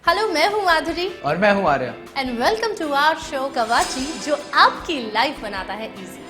Hello, मैं हूँ माधुरी और मैं हूँ Arya and welcome to our show Kavachi, जो आपकी लाइफ बनाता है इजी।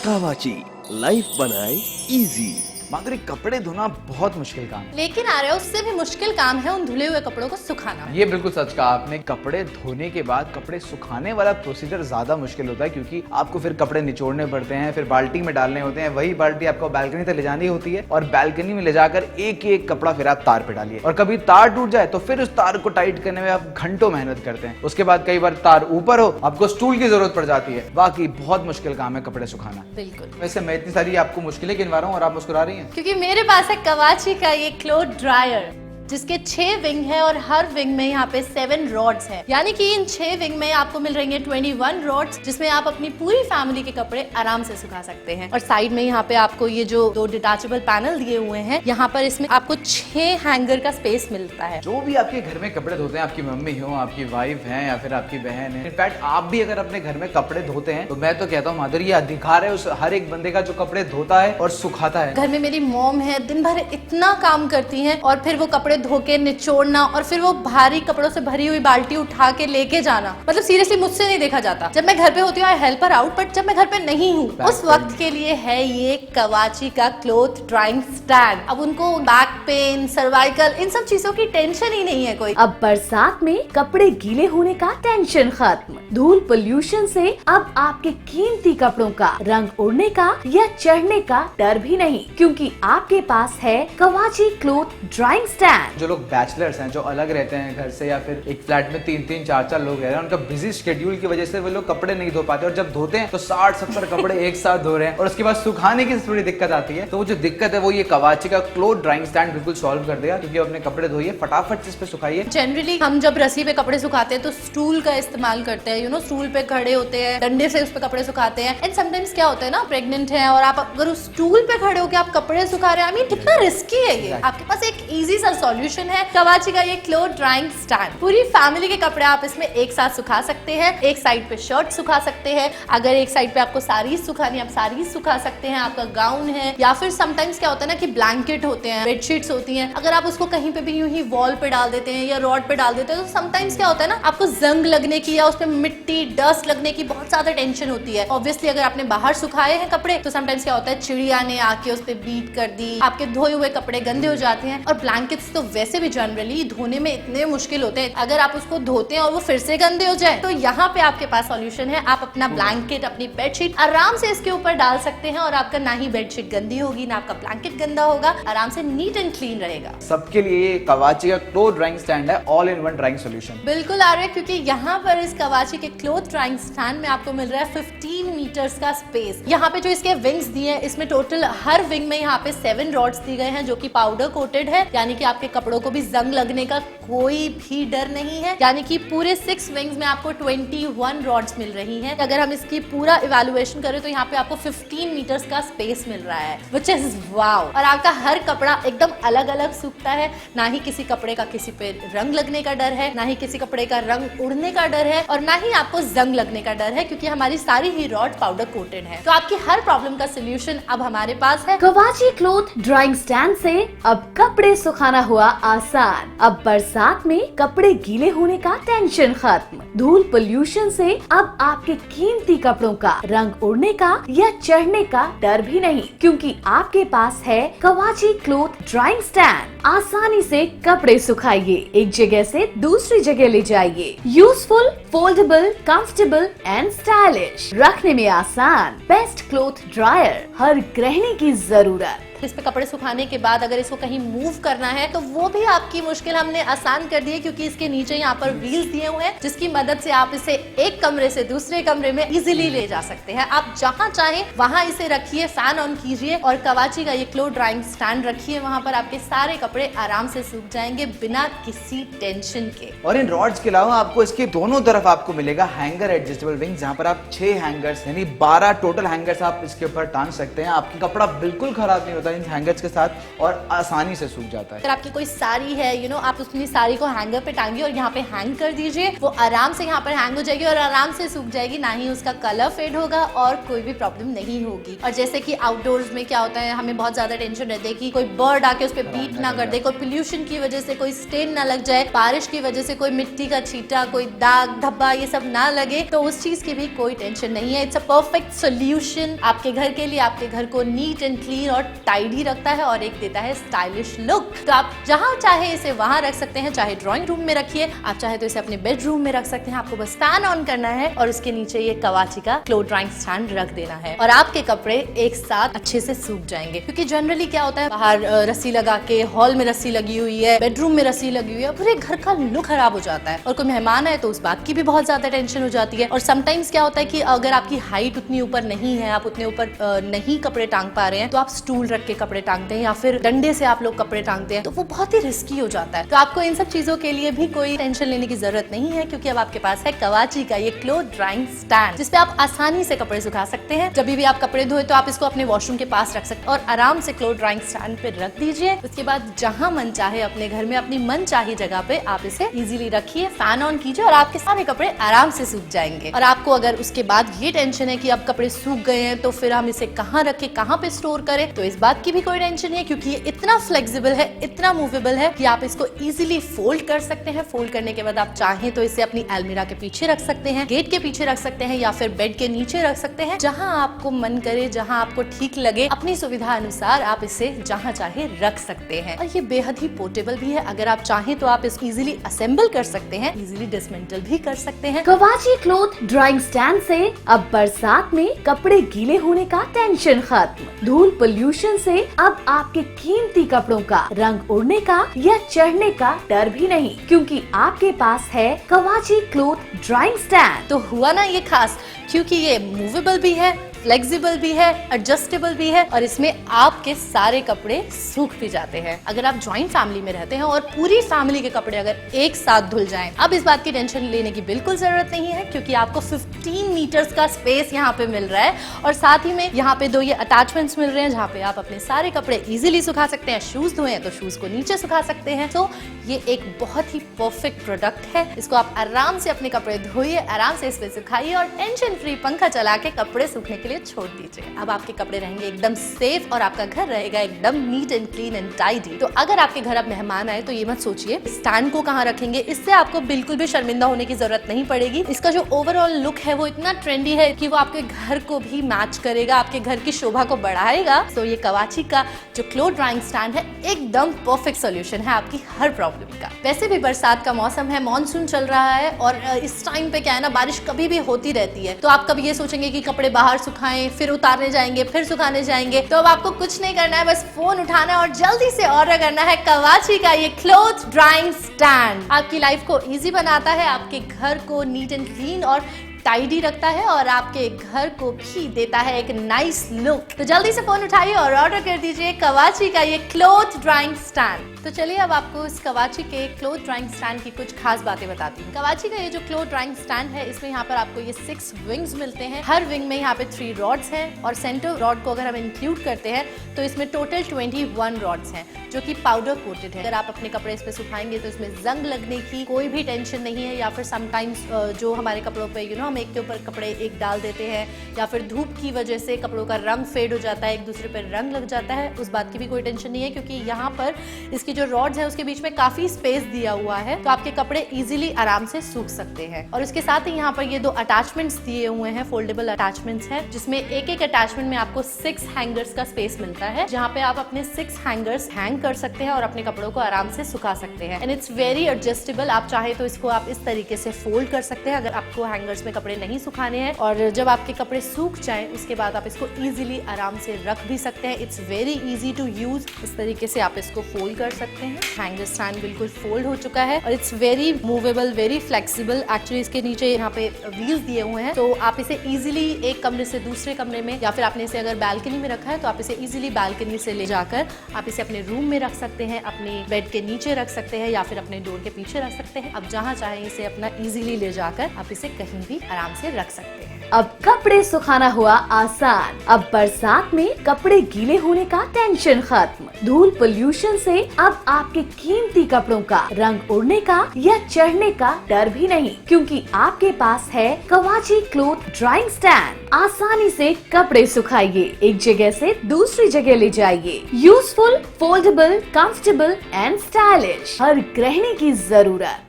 कावाची लाइफ बनाए इजी। माधुरी, कपड़े धोना बहुत मुश्किल काम है। लेकिन आर्या, उससे भी मुश्किल काम है उन धुले हुए कपड़ों को सुखाना। ये बिल्कुल सच कहा आपने। कपड़े धोने के बाद कपड़े सुखाने वाला प्रोसीजर ज्यादा मुश्किल होता है, क्योंकि आपको फिर कपड़े निचोड़ने पड़ते हैं, फिर बाल्टी में डालने होते हैं। वही बाल्टी आपको बालकनी तक ले जानी होती है और बालकनी में ले जाकर एक एक कपड़ा फिर आप तार पे डालिए, और कभी तार टूट जाए तो फिर उस तार को टाइट करने में आप घंटों मेहनत करते हैं। उसके बाद कई बार तार ऊपर हो, आपको स्टूल की जरूरत पड़ जाती है। वाकई बहुत मुश्किल काम है कपड़े सुखाना। बिल्कुल। वैसे मैं इतनी सारी आपको मुश्किलें गिनवा रहा हूँ और आप मुस्कुरा रही हैं। क्योंकि मेरे पास है कवाची का ये क्लोथ ड्रायर, जिसके 6 विंग है और हर विंग में यहाँ पे 7 रॉड्स है। यानी कि इन 6 विंग में आपको मिल रही है 21 रॉड्स, जिसमें आप अपनी पूरी फैमिली के कपड़े आराम से सुखा सकते हैं। और साइड में यहाँ पे आपको ये जो 2 डिटैचेबल पैनल दिए हुए हैं, यहाँ पर इसमें आपको 6 हैंगर का स्पेस मिलता है। जो भी आपके घर में कपड़े धोते हैं, आपकी मम्मी हो, आपकी वाइफ है या फिर आपकी बहन है, इनफैक्ट आप भी अगर अपने घर में कपड़े धोते हैं तो मैं तो कहता हूँ माधुरी, ये अधिकार है उस हर एक बंदे का जो कपड़े धोता है और सुखाता है। घर में मेरी मॉम है, दिन भर इतना काम करती हैं और फिर वो कपड़े धो के निचोड़ना और फिर वो भारी कपड़ों से भरी हुई बाल्टी उठा के लेके जाना, मतलब सीरियसली मुझसे नहीं देखा जाता। जब मैं घर पे होती हूँ I help her out, but जब मैं घर पे नहीं हूँ उस वक्त के लिए है ये कवाची का क्लोथ ड्राइंग स्टैंड। अब उनको बैक पेन, सर्वाइकल, इन सब चीजों की टेंशन ही नहीं है कोई। अब बरसात में कपड़े गीले होने का टेंशन खत्म। धूल पोल्यूशन से अब आपके कीमती कपड़ों का रंग उड़ने का या चढ़ने का डर भी नहीं, क्योंकि आपके पास है कवाची क्लोथ ड्राइंग स्टैंड। जो लोग बैचलर्स हैं, जो अलग रहते हैं घर से, या फिर एक फ्लैट में 3-3, 4-4 लोग रह रहे हैं, उनका बिजी शेड्यूल की वजह से वो लोग कपड़े नहीं धो पाते, और जब धोते हैं तो 60-70 कपड़े एक साथ धो रहे हैं, और उसके बाद सुखाने की थोड़ी दिक्कत आती है। तो वो जो दिक्कत है वो ये कवाची का क्लोथ ड्राइंग स्टैंड बिल्कुल सॉल्व कर देगा, क्योंकि अपने कपड़े धोइए, फटाफट इस पे सुखाइए। जनरली हम जब रस्सी पे कपड़े सुखाते हैं तो स्टूल का इस्तेमाल करते हैं, स्टूल पे खड़े होते हैं, डंडे से उस पे कपड़े सुखाते हैं। एंड समटाइम्स क्या होता है ना, प्रेग्नेंट है और आप अगर उस स्टूल पे खड़े होकर आप कपड़े सुखा रहे हैं, आई मीन कितना रिस्की है ये। आपके पास एक इजी सा सॉल्यूशन है, कवाची का ये क्लोथ ड्राइंग स्टैंड। पूरी फैमिली के कपड़े आप इसमें एक साथ सुखा सकते हैं। एक साइड पे शर्ट सुखा सकते हैं, अगर एक साइड पे आपको साड़ी सुखानी, आप साड़ी सुखा सकते हैं, आपका गाउन है, या फिर समटाइम्स क्या होता है ना कि ब्लैंकेट होते हैं, बेडशीट्स होती हैं, अगर आप उसको कहीं पे भी यूं ही वॉल पे डाल देते हैं या रॉड पे डाल देते हैं तो समटाइम्स क्या होता है ना, आपको जंग लगने की या उस पे मिट्टी, डस्ट लगने की बहुत ज्यादा टेंशन होती है। ऑब्वियसली अगर आपने बाहर सुखाए हैं कपड़े तो समटाइम्स क्या होता है, चिड़िया ने आके उस पे बीट कर दी, आपके धोए हुए कपड़े गंदे हो जाते हैं। और ब्लैंकेट्स तो वैसे भी जनरली धोने में इतने मुश्किल होते हैं, अगर आप उसको धोते हैं और वो फिर से गंदे हो जाए तो यहाँ पे आपके पास सॉल्यूशन है। आप अपना ब्लैंकेट, अपनी बेडशीट आराम से इसके ऊपर डाल सकते हैं और आपका ना ही बेडशीट गंदी होगी, ना आपका ब्लैंकेट गंदा होगा, आराम से नीट एंड क्लीन रहेगा। सबके लिए ये कवाची का क्लोथ ड्राइंग स्टैंड है, all in one drawing solution. बिल्कुल आ रहा है, क्योंकि यहाँ पर इस कवाची के क्लोथ ड्राइंग स्टैंड में आपको मिल रहा है 15 मीटर्स का स्पेस। यहाँ पे जो इसके विंग्स दिए हैं, इसमें टोटल हर विंग में यहाँ पे 7 रॉड्स दी गए हैं, जो कि पाउडर कोटेड है, यानी कि आपके कपड़ों को भी जंग लगने का कोई भी डर नहीं है। यानी कि पूरे 6 विंग्स में आपको 21 रॉड्स मिल रही हैं। अगर हम इसकी पूरा इवैल्यूएशन करें तो यहाँ पे आपको 15 मीटर्स का स्पेस मिल रहा है, व्हिच इज वाव। और आपका हर कपड़ा एकदम अलग अलग सूखता है, ना ही किसी कपड़े का किसी पे रंग लगने का डर है, ना ही किसी कपड़े का रंग उड़ने का डर है, और ना ही आपको जंग लगने का डर है, क्योंकि हमारी सारी ही रॉड पाउडर कोटेड है। तो आपकी हर प्रॉब्लम का सोल्यूशन अब हमारे पास है। कवाची क्लोथ ड्राइंग स्टैंड से अब कपड़े सुखाना हुआ आसान। अब बरसात में कपड़े गीले होने का टेंशन खत्म। धूल पोल्यूशन से अब आपके कीमती कपड़ों का रंग उड़ने का या चढ़ने का डर भी नहीं, क्योंकि आपके पास है कवाची क्लोथ ड्राइंग स्टैंड। आसानी से कपड़े सुखाइए, एक जगह से दूसरी जगह ले जाइए। Useful, foldable, comfortable and stylish, रखने में आसान। बेस्ट क्लोथ ड्रायर, हर गृहिणी की जरूरत। इस पे कपड़े सुखाने के बाद अगर इसको कहीं मूव करना है तो वो भी आपकी मुश्किल हमने आसान कर दी है, क्योंकि इसके नीचे यहाँ पर व्हील्स दिए हुए हैं, जिसकी मदद से आप इसे एक कमरे से दूसरे कमरे में इजीली ले जा सकते हैं। आप जहाँ चाहें वहाँ इसे रखिए, फैन ऑन कीजिए और कवाची का ये क्लोथ ड्राइंग स्टैंड रखिए, वहाँ पर आपके सारे कपड़े आराम से सूख जाएंगे बिना किसी टेंशन के। और इन रॉड्स के अलावा आपको इसके दोनों तरफ आपको मिलेगा हैंगर एडजस्टेबल विंग, जहाँ पर आप 6 हैंगर्स यानी 12 टोटल हैंगर्स आप इसके ऊपर टांग सकते हैं। आपकी कपड़ा बिल्कुल खराब नहीं होता, जाता है इन हैंगर्स के साथ और आसानी से सूख जाता है। अगर आपकी कोई साड़ी है आप अपनी साड़ी को हैंगर पे टांगिए और यहाँ पे हैंग कर दीजिए, वो आराम से यहाँ पर हैंग हो जाएगी और आराम से सूख जाएगी, ना ही उसका कलर फेड होगा और कोई भी प्रॉब्लम नहीं होगी। और जैसे कि आउटडोर्स में क्या होता है, हमें बहुत ज्यादा टेंशन रहती है कि कोई बर्ड आके उस पर बीट ना कर दे, कोई पोल्यूशन की वजह से कोई स्टेन ना लग जाए, बारिश की वजह से कोई मिट्टी का छींटा, कोई दाग धब्बा ये सब ना लगे, तो उस चीज की भी कोई टेंशन नहीं है। इट्स अ परफेक्ट सोल्यूशन आपके घर के लिए, आपके घर को नीट एंड क्लीन और टाइडी रखता है और एक देता है स्टाइलिश लुक। तो आप जहां चाहे इसे वहां रख सकते हैं, चाहे ड्राइंग रूम में रखिए, आप चाहे तो इसे अपने बेडरूम में रख सकते हैं। आपको बस फैन ऑन करना है और उसके नीचे ये कवाची का क्लोथ ड्राइंग स्टैंड रख देना है और आपके कपड़े एक साथ अच्छे से सूख जाएंगे। क्योंकि जनरली क्या होता है, बाहर रस्सी लगा के, हॉल में रस्सी लगी हुई है, बेडरूम में रस्सी लगी हुई है, पूरे घर का लुक खराब हो जाता है और कोई मेहमान आए तो उस बात की भी बहुत ज्यादा टेंशन हो जाती है। और समटाइम्स क्या होता है कि अगर आपकी हाइट उतनी ऊपर नहीं है, आप उतने ऊपर नहीं कपड़े टांग पा रहे हैं, तो आप स्टूल रख के कपड़े टांगते हैं या फिर डंडे से आप लोग कपड़े टांगते हैं, तो वो बहुत ही रिस्की हो जाता है। तो आपको इन सब चीजों के लिए भी कोई टेंशन लेने की जरूरत नहीं है, क्योंकि अब आपके पास है कवाची का ये क्लोथ ड्राइंग स्टैंड, जिसपे आप आसानी से कपड़े सुखा सकते हैं। जब भी आप कपड़े धोए तो आप इसको अपने वॉशरूम के पास रख सकते हैं और आराम से क्लोथ ड्राइंग स्टैंड पे रख दीजिए। उसके बाद जहां मन चाहे अपने घर में अपनी मन चाही जगह पे आप इसे इजीली रखिए, फैन ऑन कीजिए और आपके सारे कपड़े आराम से सूख जाएंगे। और आपको अगर उसके बाद ये टेंशन है कि अब कपड़े सूख गए हैं तो फिर हम इसे कहाँ रखें, कहाँ पे स्टोर करें, तो इस बात की भी कोई टेंशन है, क्योंकि ये इतना फ्लेक्सिबल है, इतना मूवेबल है कि आप इसको इजीली फोल्ड कर सकते हैं। फोल्ड करने के बाद आप चाहें तो इसे अपनी अलमीरा के पीछे रख सकते हैं, गेट के पीछे रख सकते हैं या फिर बेड के नीचे रख सकते हैं, जहां आपको मन करे, जहां आपको ठीक लगे, अपनी सुविधा अनुसार आप इसे जहां चाहे रख सकते हैं। और ये बेहद ही पोर्टेबल भी है, अगर आप चाहें तो आप इसको इजीली असेंबल कर सकते हैं, इजीली डिसमेंटल भी कर सकते हैं। कवाची क्लोथ ड्राइंग स्टैंड से अब बरसात में कपड़े गीले होने का टेंशन खत्म। धूल पोल्यूशन से अब आपके कीमती कपड़ों का रंग उड़ने का या चढ़ने का डर भी नहीं, क्योंकि आपके पास है कवाची क्लोथ ड्राइंग स्टैंड। तो हुआ ना ये खास, क्योंकि ये मूवेबल भी है, फ्लेक्सिबल भी है, एडजस्टेबल भी है और इसमें आपके सारे कपड़े सूख भी जाते हैं। अगर आप जॉइंट फैमिली में रहते हैं और पूरी फैमिली के कपड़े अगर एक साथ धुल जाएं, अब इस बात की टेंशन लेने की बिल्कुल जरूरत नहीं है, क्योंकि आपको 15 मीटर्स का स्पेस यहाँ पे मिल रहा है और साथ ही में यहाँ पे 2 ये अटैचमेंट्स मिल रहे हैं जहाँ पे आप अपने सारे कपड़े इजीली सुखा सकते हैं। शूज धोए हैं तो शूज को नीचे सुखा सकते हैं। तो ये एक बहुत ही परफेक्ट प्रोडक्ट है, इसको आप आराम से अपने कपड़े धोइए, आराम से इस पे सुखाइए और टेंशन फ्री पंखा चला के कपड़े सूखने के लिए छोड़ दीजिए। अब आपके कपड़े रहेंगे एकदम सेफ और आपका घर रहेगा एकदम neat and clean and tidy. तो अगर आपके घर अब मेहमान आए तो ये मत सोचिए स्टैंड को कहाँ रखेंगे, इससे आपको बिल्कुल भी शर्मिंदा होने की जरूरत नहीं पड़ेगी। इसका जो ओवरऑल लुक है वो इतना ट्रेंडी है कि वो आपके घर को भी मैच करेगा, आपके घर की शोभा को बढ़ाएगा। तो ये कवाची का जो क्लोथ ड्राइंग स्टैंड है एकदम परफेक्ट सोल्यूशन है आपकी हर प्रॉब्लम का। वैसे भी बरसात का मौसम है, मानसून चल रहा है और इस टाइम पे क्या है ना, बारिश कभी भी होती रहती है। तो आप कभी ये सोचेंगे कि कपड़े बाहर सुखाएं, फिर उतारने जाएंगे, फिर सुखाने जाएंगे, तो अब आपको कुछ नहीं करना है, बस फोन उठाना है और जल्दी से ऑर्डर करना है कवाची का ये क्लोथ ड्राइंग स्टैंड। आपकी लाइफ को इजी बनाता है, आपके घर को नीट एंड क्लीन और टाइडी रखता है और आपके घर को भी देता है एक नाइस लुक। तो जल्दी से फोन उठाइए और ऑर्डर कर दीजिए कवाची का ये क्लोथ ड्राइंग स्टैंड। तो चलिए अब आपको इस कवाची के क्लोथ ड्राइंग स्टैंड की कुछ खास बातें बताती हूँ। कवाची का ये जो क्लोथ ड्राइंग स्टैंड है, इसमें यहाँ पर आपको ये 6 विंग्स मिलते हैं। हर विंग में यहाँ पे 3 रॉड्स हैं और सेंटर रॉड को अगर हम इंक्लूड करते हैं तो इसमें टोटल 21 रॉड्स हैं जो कि पाउडर कोटेड है। अगर आप अपने कपड़े इस पे सुखाएंगे तो इसमें जंग लगने की कोई भी टेंशन नहीं है, या फिर समटाइम्स जो हमारे कपड़ों पे हम एक के ऊपर कपड़े एक डाल देते हैं या फिर धूप की वजह से कपड़ों का रंग फेड हो जाता है, एक दूसरे पर रंग लग जाता है, उस बात की भी कोई टेंशन नहीं है, क्योंकि यहाँ पर इसकी जो रॉड्स है उसके बीच में काफी स्पेस दिया हुआ है, तो आपके कपड़े इजीली आराम से सूख सकते हैं। और इसके साथ ही यहाँ पर ये 2 अटैचमेंट्स दिए हुए हैं, फोल्डेबल अटैचमेंट्स हैं, जिसमें एक अटैचमेंट में आपको 6 हैंगर्स का स्पेस मिलता है, जहाँ पे आप अपने 6 हैंगर्स हैंग कर सकते हैं और अपने कपड़ों को आराम से सुखा सकते हैं। एंड इट्स वेरी एडजस्टेबल, आप चाहे तो इसको आप इस तरीके से फोल्ड कर सकते हैं अगर आपको हैंगर्स में कपड़े नहीं सुखाने हैं, और जब आपके कपड़े सूख जाएं उसके बाद आप इसको इजीली आराम से रख भी सकते हैं। It's very easy to use, इस तरीके से आप इसको फोल्ड कर सकते हैं। हैंगर स्टैंड बिल्कुल फोल्ड हो चुका है और it's very movable, very flexible. Actually इसके नीचे यहाँ पे व्हील्स दिए हुए हैं, तो आप इसे इजीली एक कमरे से दूसरे कमरे में, या फिर आपने इसे अगर बालकनी में रखा है तो आप इसे इजीली बालकनी से ले जाकर आप इसे अपने रूम में रख सकते हैं, अपने बेड के नीचे रख सकते हैं या फिर अपने डोर के पीछे रख सकते हैं। अब जहाँ चाहे इसे अपना इजीली ले जाकर आप इसे कहीं भी आराम से रख सकते हैं। अब कपड़े सुखाना हुआ आसान। अब बरसात में कपड़े गीले होने का टेंशन खत्म। धूल पोल्यूशन से अब आपके कीमती कपड़ों का रंग उड़ने का या चढ़ने का डर भी नहीं, क्योंकि आपके पास है कवाची क्लॉथ ड्राइंग स्टैंड। आसानी से कपड़े सुखाइए, एक जगह से दूसरी जगह ले जाइए। Useful, foldable, comfortable and stylish, हर गृहिणी की जरूरत।